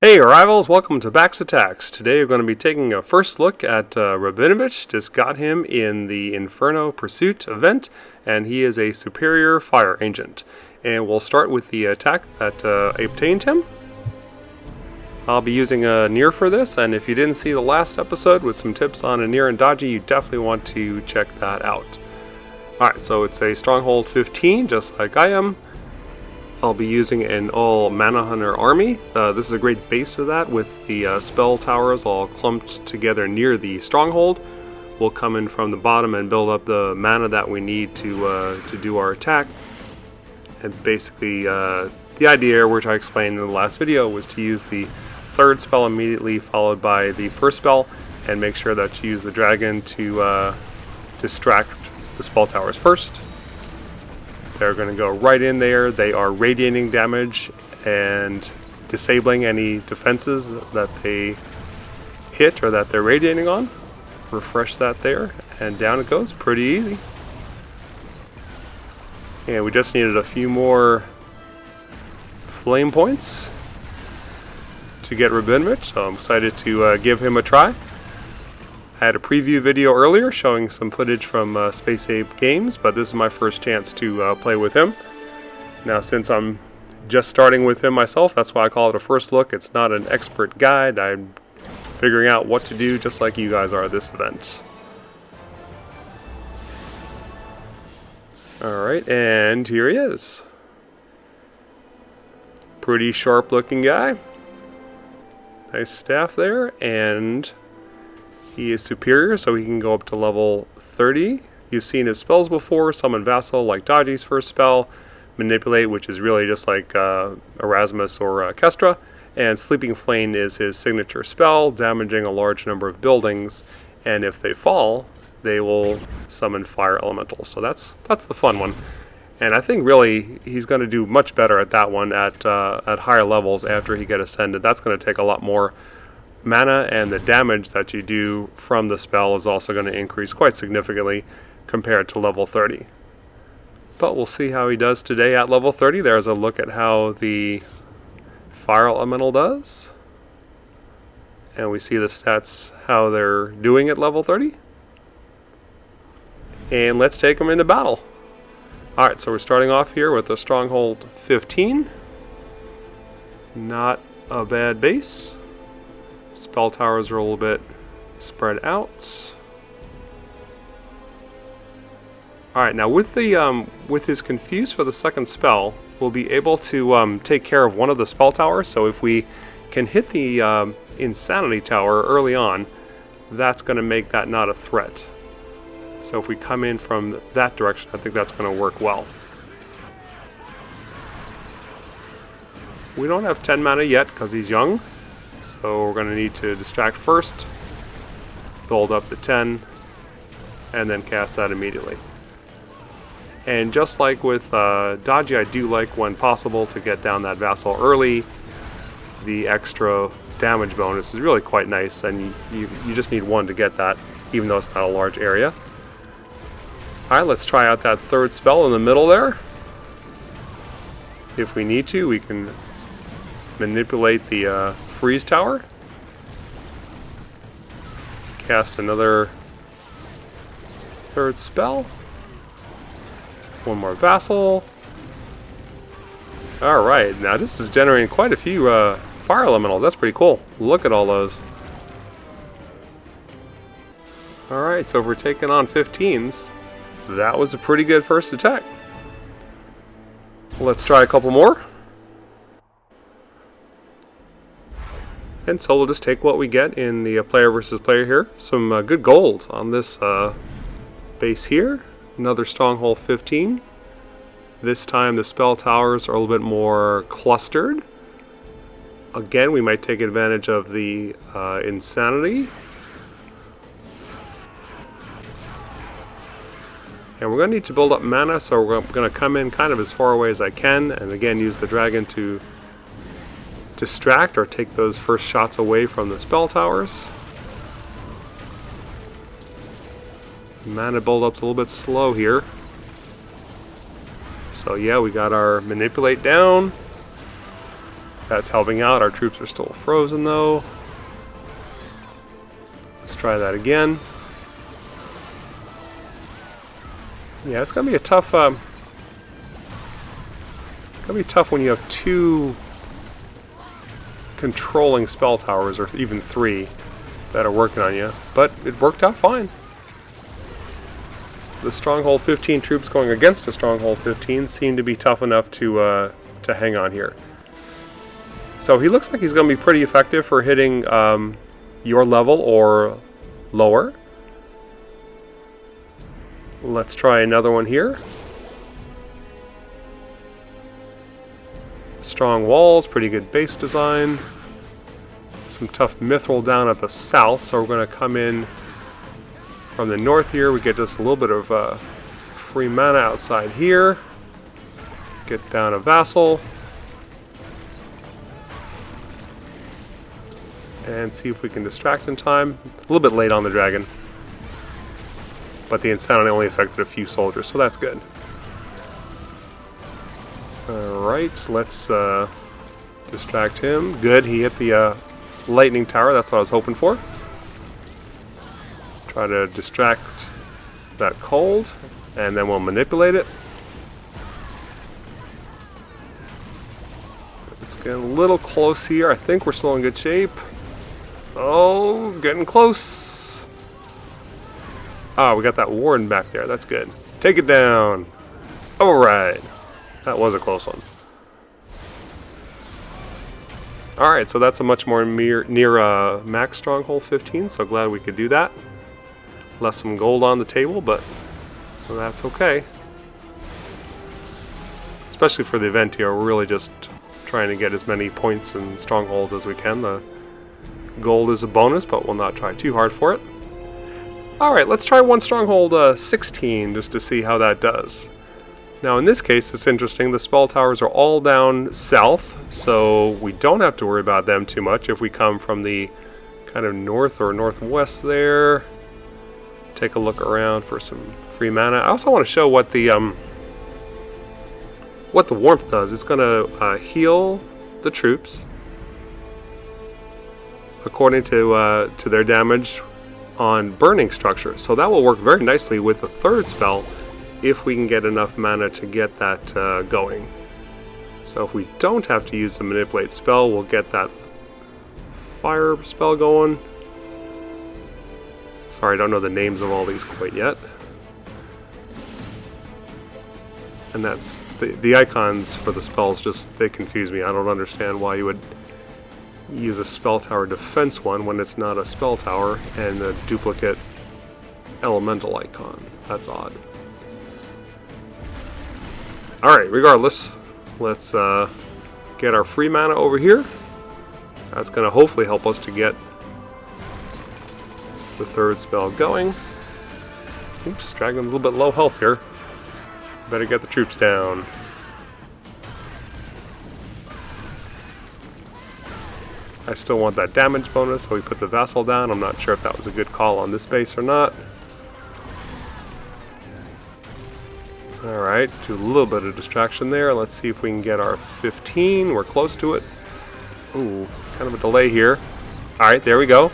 Hey Rivals, welcome to Back's Attacks. Today we're going to be taking a first look at Rabinovitch. Just got him in the Inferno Pursuit event, and he is a superior fire agent. And we'll start with the attack that obtained him. I'll be using a Near for this, and if you didn't see the last episode with some tips on a Near and Dodgy, you definitely want to check that out. Alright, so it's a Stronghold 15, just like I am. I'll be using an all Mana Hunter army. This is a great base for that, with the spell towers all clumped together near the stronghold. We'll come in from the bottom and build up the mana that we need to do our attack. And basically, the idea, which I explained in the last video, was to use the third spell immediately followed by the first spell, and make sure that you use the dragon to distract the spell towers first. They're going to go right in there. They are radiating damage and disabling any defenses that they hit or that they're radiating on. Refresh that there, and down it goes. Pretty easy. And we just needed a few more flame points to get Rabinovitch, so I'm excited to give him a try. I had a preview video earlier showing some footage from Space Ape Games, but this is my first chance to play with him. Now, since I'm just starting with him myself, that's why I call it a first look. It's not an expert guide. I'm figuring out what to do just like you guys are at this event. Alright, and here he is. Pretty sharp looking guy. Nice staff there, and he is superior, so he can go up to level 30. You've seen his spells before: Summon Vassal, like Dodgy's first spell; Manipulate, which is really just like Erasmus or Kestra; and Sleeping Flame is his signature spell, damaging a large number of buildings, and if they fall, they will summon fire elementals. So that's the fun one. And I think really he's going to do much better at that one at higher levels after he gets ascended. That's going to take a lot more mana, and the damage that you do from the spell is also going to increase quite significantly compared to level 30. But we'll see how he does today at level 30. There's a look at how the fire elemental does, and we see the stats, how they're doing at level 30. And let's take them into battle. Alright, so we're starting off here with a Stronghold 15. Not a bad base. Spell towers are a little bit spread out. Alright, now with his Confuse for the second spell, we'll be able to take care of one of the spell towers. So if we can hit the Insanity Tower early on, that's going to make that not a threat. So if we come in from that direction, I think that's going to work well. We don't have 10 mana yet because he's young. So we're going to need to distract first, build up the 10, and then cast that immediately. And just like with Dodgy, I do like, when possible, to get down that Vassal early. The extra damage bonus is really quite nice, and you just need one to get that, even though it's not a large area. Alright, let's try out that third spell in the middle there. If we need to, we can manipulate the Freeze Tower. Cast another third spell. One more Vassal. Alright, now this is generating quite a few fire elementals. That's pretty cool. Look at all those. Alright, so if we're taking on 15s, that was a pretty good first attack. Let's try a couple more. And so we'll just take what we get in the player versus player here. Some good gold on this base here. Another Stronghold 15. This time the spell towers are a little bit more clustered. Again, we might take advantage of the Insanity. And we're going to need to build up mana, so we're going to come in kind of as far away as I can, and again use the dragon to distract or take those first shots away from the spell towers. Mana build-up's a little bit slow here. So yeah, we got our Manipulate down. That's helping out. Our troops are still frozen though. Let's try that again. Yeah, it's gonna be a tough. Gonna be tough when you have 2 controlling spell towers, or even 3, that are working on you. But it worked out fine. The Stronghold 15 troops going against a Stronghold 15 seem to be tough enough to hang on here. So he looks like he's going to be pretty effective for hitting your level or lower. Let's try another one here. Strong walls, pretty good base design. Some tough mithril down at the south, so we're going to come in from the north here. We get just a little bit of free mana outside here. Get down a vassal. And see if we can distract in time. A little bit late on the dragon. But the insanity only affected a few soldiers, so that's good. Alright, let's distract him. Good, he hit the lightning tower, that's what I was hoping for. Try to distract that cold, and then we'll manipulate it. It's getting a little close here. I think we're still in good shape. Oh, getting close. Ah, we got that warden back there. That's good. Take it down. Alright. That was a close one. Alright, so that's a much more near max Stronghold 15, so glad we could do that. Left some gold on the table, but that's okay. Especially for the event here, we're really just trying to get as many points and strongholds as we can. The gold is a bonus, but we'll not try too hard for it. Alright, let's try one Stronghold 16 just to see how that does. Now in this case, it's interesting, the spell towers are all down south, so we don't have to worry about them too much if we come from the kind of north or northwest there. Take a look around for some free mana. I also want to show what the warmth does. It's going to heal the troops according to their damage on burning structures. So that will work very nicely with the third spell if we can get enough mana to get that going. So if we don't have to use the manipulate spell, we'll get that fire spell going. Sorry, I don't know the names of all these quite yet. And that's the icons for the spells, just they confuse me. I don't understand why you would use a spell tower defense one when it's not a spell tower and a duplicate elemental icon. That's odd. Alright, regardless, let's get our free mana over here. That's going to hopefully help us to get the third spell going. Oops, Dragon's a little bit low health here. Better get the troops down. I still want that damage bonus, so we put the vassal down. I'm not sure if that was a good call on this base or not. Alright, do a little bit of distraction there. Let's see if we can get our 15. We're close to it. Ooh, kind of a delay here. Alright, there we go.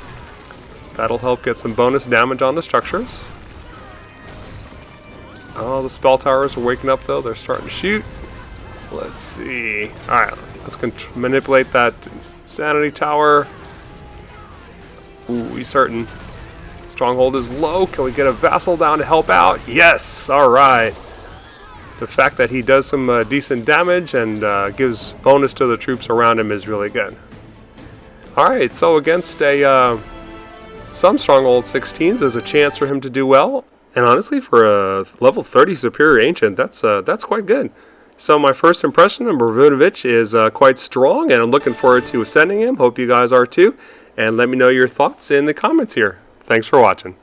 That'll help get some bonus damage on the structures. Oh, the spell towers are waking up though. They're starting to shoot. Let's see. Alright, let's manipulate that sanity tower. Ooh, he's certain. Stronghold is low. Can we get a vassal down to help out? Yes! Alright. The fact that he does some decent damage and gives bonus to the troops around him is really good. Alright, so against some Stronghold 16s, there's a chance for him to do well. And honestly, for a level 30 Superior Ancient, that's quite good. So my first impression of Rabinovitch is quite strong, and I'm looking forward to ascending him. Hope you guys are too. And let me know your thoughts in the comments here. Thanks for watching.